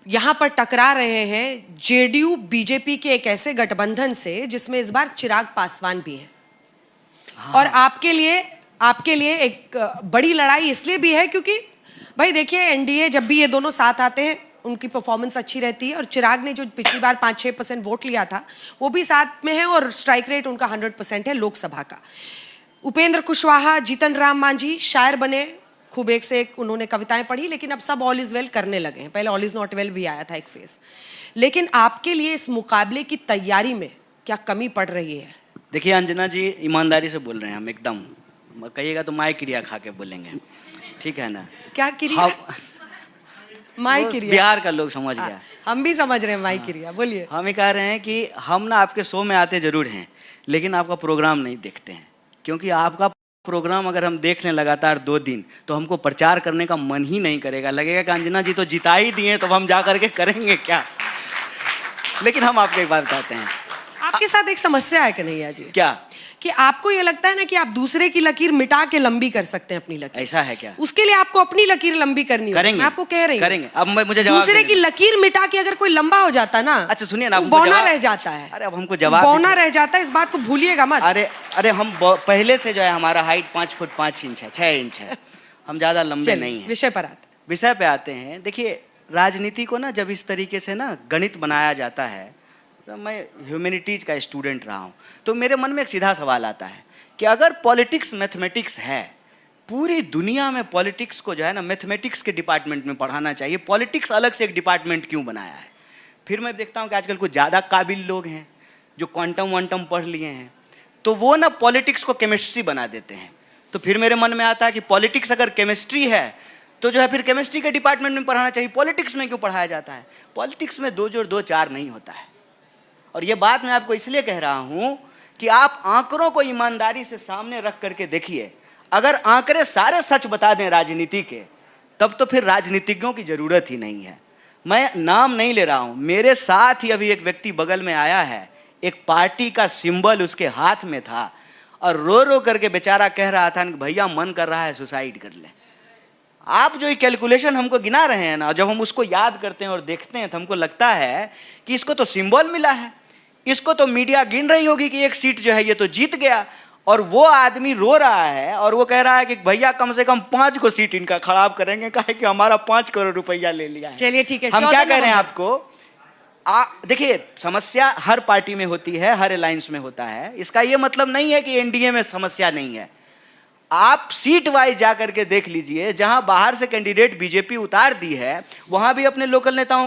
यहाँ पर टकरा रहे हैं जेडीयू बीजेपी के एक ऐसे गठबंधन से जिसमें इस बार चिराग पासवान भी है। हाँ। और आपके लिए एक बड़ी लड़ाई इसलिए भी है क्योंकि भाई देखिए एनडीए जब भी ये दोनों साथ आते हैं उनकी परफॉर्मेंस अच्छी रहती है और चिराग ने जो पिछली बार 5-6% वोट लिया था वो भी साथ में है और स्ट्राइक रेट उनका 100% है लोकसभा का। उपेंद्र कुशवाहा, जीतन राम मांझी शायर बने, खूब एक से एक उन्होंने कविताएं पढ़ी, लेकिन अब सब ऑल इज वेल करने लगे हैं। पहले ऑल इज नॉट वेल भी आया था एक फेज। लेकिन आपके लिए इस मुकाबले की तैयारी में क्या कमी पड़ रही है? देखिए अंजना जी, ईमानदारी से बोल रहे हैं हम, एकदम कहिएगा तो माई क्रिया खा के बोलेंगे, ठीक है ना? क्या क्रिया? माई क्रिया बिहार का लोग समझ गया। हम भी समझ रहे हैं माई क्रिया। बोलिए। हम ही कह रहे हैं कि हम ना आपके शो में आते जरूर हैं लेकिन आपका प्रोग्राम नहीं देखते हैं, क्योंकि आपका प्रोग्राम अगर हम देख लें लगातार 2 दिन तो हमको प्रचार करने का मन ही नहीं करेगा। लगेगा कि अंजना जी तो जिता ही दिए तो हम जा करके करेंगे क्या। लेकिन हम आपको एक बात कहते हैं, आपके साथ एक समस्या है कन्हैया जी। क्या? कि आपको ये लगता है ना कि आप दूसरे की लकीर मिटा के लंबी कर सकते हैं अपनी लकीर। ऐसा है क्या? उसके लिए आपको अपनी लकीर लंबी करनी होगी। मैं आपको कह रही हूँ करेंगे। अब मुझे जवाब दूसरे की लकीर मिटा के अगर कोई लंबा हो जाता ना, अच्छा सुनिए ना, बौना रह जाता है। अरे अब हमको जवाब बौना रह जाता है, इस बात को भूलिएगा मत। अरे हम पहले से जो है हमारा हाइट 5 फुट 5 इंच है, 6 इंच है, हम ज्यादा लंबे नहीं है। विषय पे आते हैं। देखिए राजनीति को ना जब इस तरीके से ना गणित बनाया जाता है, तो मैं ह्यूमैनिटीज का स्टूडेंट रहा हूँ, तो मेरे मन में एक सीधा सवाल आता है कि अगर पॉलिटिक्स मैथमेटिक्स है, पूरी दुनिया में पॉलिटिक्स को जो है ना मैथमेटिक्स के डिपार्टमेंट में पढ़ाना चाहिए, पॉलिटिक्स अलग से एक डिपार्टमेंट क्यों बनाया है? फिर मैं देखता हूँ कि आजकल कुछ ज़्यादा काबिल लोग हैं जो क्वांटम वांटम पढ़ लिए हैं, तो वो ना पॉलिटिक्स को केमिस्ट्री बना देते हैं। तो फिर मेरे मन में आता है कि पॉलिटिक्स अगर केमिस्ट्री है तो जो है फिर केमिस्ट्री के डिपार्टमेंट में पढ़ाना चाहिए, पॉलिटिक्स में क्यों पढ़ाया जाता है? पॉलिटिक्स में 2 जोड़ 2 4 नहीं होता है। और ये बात मैं आपको इसलिए कह रहा हूँ कि आप आंकड़ों को ईमानदारी से सामने रख करके देखिए। अगर आंकड़े सारे सच बता दें राजनीति के, तब तो फिर राजनीतिज्ञों की जरूरत ही नहीं है। मैं नाम नहीं ले रहा हूं, मेरे साथ ही अभी एक व्यक्ति बगल में आया है, एक पार्टी का सिंबल उसके हाथ में था और रो रो करके बेचारा कह रहा था कि भैया मन कर रहा है सुसाइड कर ले। आप जो ये कैलकुलेशन हमको गिना रहे हैं ना, जब हम उसको याद करते हैं और देखते हैं तो हमको लगता है कि इसको तो सिंबल मिला है, इसको तो मीडिया गिन रही होगी कि एक सीट जो है ये तो जीत गया, और वो आदमी रो रहा है और वो कह रहा है कि भैया कम से कम 5 को सीट इनका खराब करेंगे, काहे कि हमारा 5 करोड़ रुपया ले लिया है। चलिए ठीक है, हम क्या कह रहे हैं आपको, देखिए समस्या हर पार्टी में होती है, हर अलायंस में होता है। इसका ये मतलब नहीं है कि एनडीए में समस्या नहीं है। आप सीट वाइज जा करके देख लीजिए, जहां बाहर से कैंडिडेट बीजेपी उतार दी है वहां भी अपने लोकल नेताओं